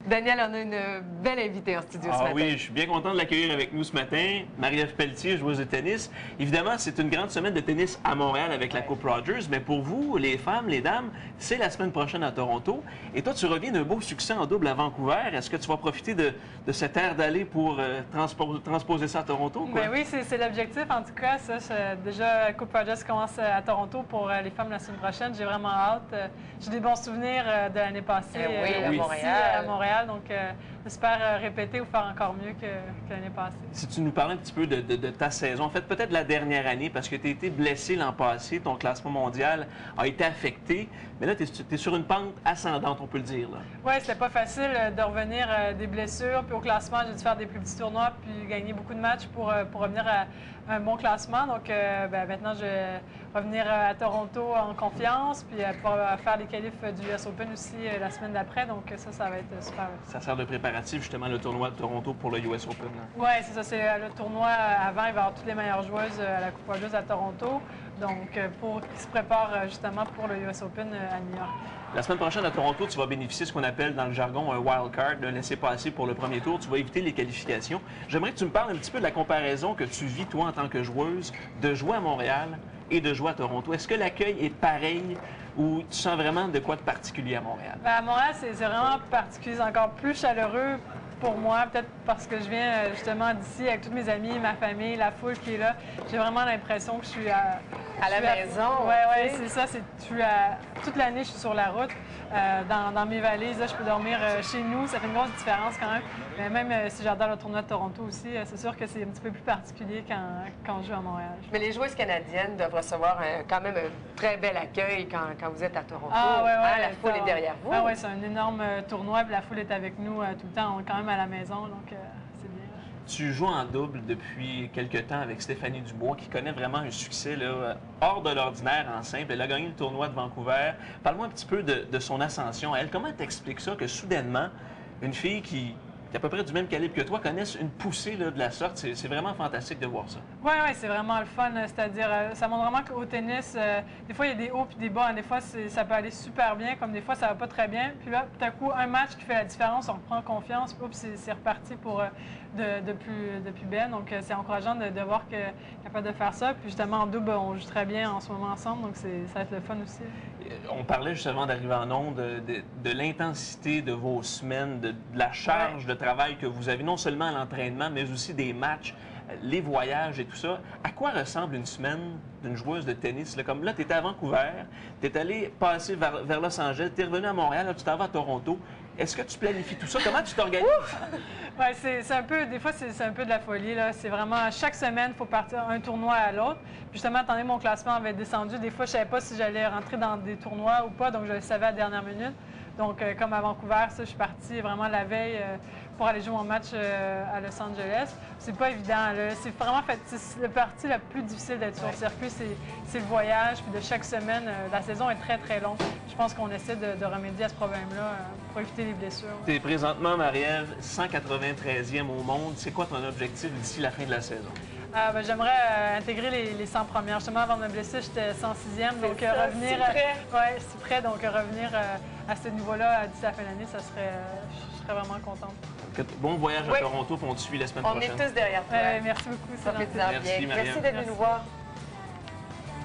Daniel, on a une belle invitée en studio ce matin. Oui, je suis bien content de l'accueillir avec nous ce matin. Marie-Ève Pelletier, joueuse de tennis. Évidemment, c'est une grande semaine de tennis à Montréal avec la Coupe Rogers, mais pour vous, les femmes, les dames, c'est la semaine prochaine à Toronto. Et toi, tu reviens d'un beau succès en double à Vancouver. Est-ce que tu vas profiter de cette aire d'aller pour transposer ça à Toronto? Ben oui, c'est l'objectif. En tout cas, déjà, la Coupe Rogers commence à Toronto pour les femmes la semaine prochaine. J'ai vraiment hâte. J'ai des bons souvenirs de l'année passée ici à Montréal. Donc, j'espère répéter ou faire encore mieux que l'année passée. Si tu nous parlais un petit peu de ta saison, en fait, peut-être la dernière année, parce que tu as été blessé l'an passé, ton classement mondial a été affecté, mais là, tu es sur une pente ascendante, on peut le dire. Oui, c'était pas facile de revenir des blessures, puis au classement, j'ai dû faire des plus petits tournois, puis gagner beaucoup de matchs pour revenir à un bon classement. Donc, maintenant, je vais revenir à Toronto en confiance, puis pouvoir faire les qualifs du US Open aussi la semaine d'après. Donc, ça va être super. Ça sert de préparatif, justement, le tournoi de Toronto pour le US Open. Oui, c'est ça. C'est le tournoi avant. Il va y avoir toutes les meilleures joueuses à la Coupe Rogers à Toronto. Donc, pour qu'ils se préparent justement pour le US Open à New York. La semaine prochaine à Toronto, tu vas bénéficier de ce qu'on appelle dans le jargon un wild card, de laisser passer pour le premier tour. Tu vas éviter les qualifications. J'aimerais que tu me parles un petit peu de la comparaison que tu vis, toi, en tant que joueuse, de jouer à Montréal et de jouer à Toronto. Est-ce que l'accueil est pareil ou tu sens vraiment de quoi de particulier à Montréal? À Montréal, c'est vraiment particulier, c'est encore plus chaleureux pour moi, peut-être parce que je viens justement d'ici avec tous mes amis, ma famille, la foule qui est là. J'ai vraiment l'impression que je suis à la maison. Oui, c'est ça. Toute l'année, je suis sur la route. Dans mes valises, là, je peux dormir chez nous. Ça fait une grosse différence quand même. Mais même si j'adore le tournoi de Toronto aussi, c'est sûr que c'est un petit peu plus particulier quand je joue à Montréal. Mais les joueuses canadiennes doivent recevoir quand même un très bel accueil quand vous êtes à Toronto. La foule est derrière vous. Oui, c'est un énorme tournoi. Puis la foule est avec nous tout le temps. On est quand même à la maison, donc c'est bien. Tu joues en double depuis quelques temps avec Stéphanie Dubois, qui connaît vraiment un succès là, hors de l'ordinaire en simple. Elle a gagné le tournoi de Vancouver. Parle-moi un petit peu de son ascension à elle. Comment t'expliques ça que soudainement, une fille qui est à peu près du même calibre que toi connaisse une poussée là, de la sorte? C'est vraiment fantastique de voir ça. Oui, c'est vraiment le fun. C'est-à-dire, ça montre vraiment qu'au tennis, des fois, il y a des hauts et des bas. Des fois, ça peut aller super bien, comme des fois, ça va pas très bien. Puis là, tout à coup, un match qui fait la différence, on reprend confiance, puis c'est reparti pour de plus belle. Donc, c'est encourageant de voir qu'elle est capable de faire ça. Puis justement, en double, on joue très bien en ce moment ensemble, donc ça va être le fun aussi. On parlait juste avant d'arriver en ondes de l'intensité de vos semaines, de la charge de travail que vous avez, non seulement à l'entraînement, mais aussi des matchs, les voyages et tout ça. À quoi ressemble une semaine d'une joueuse de tennis? Là, comme là, tu étais à Vancouver, tu es allé passer vers Los Angeles, tu es revenu à Montréal, là, tu t'en vas à Toronto. Est-ce que tu planifies tout ça? Comment tu t'organises? Oui, c'est un peu, des fois, c'est un peu de la folie. C'est vraiment, chaque semaine, il faut partir un tournoi à l'autre. Justement, attendez, mon classement avait descendu. Des fois, je ne savais pas si j'allais rentrer dans des tournois ou pas, donc je le savais à la dernière minute. Donc, comme à Vancouver, je suis partie vraiment la veille pour aller jouer mon match à Los Angeles. C'est pas évident. C'est vraiment le parti le plus difficile d'être sur le circuit, c'est le voyage. Puis de chaque semaine, la saison est très, très longue. Je pense qu'on essaie de remédier à ce problème-là pour éviter les blessures. Tu es présentement, Marie-Ève, 193e au monde. C'est quoi ton objectif d'ici la fin de la saison? J'aimerais intégrer les 100 premières. Justement, avant de me blesser, j'étais 106e. Donc, revenir. C'est prêt. Donc, revenir à ce niveau-là d'ici la fin de l'année, je serais vraiment contente. Bon voyage à Toronto, puis on te suit la semaine prochaine. On est tous derrière toi. Merci beaucoup. Ça fait plaisir. Merci, Merci d'être venu nous voir.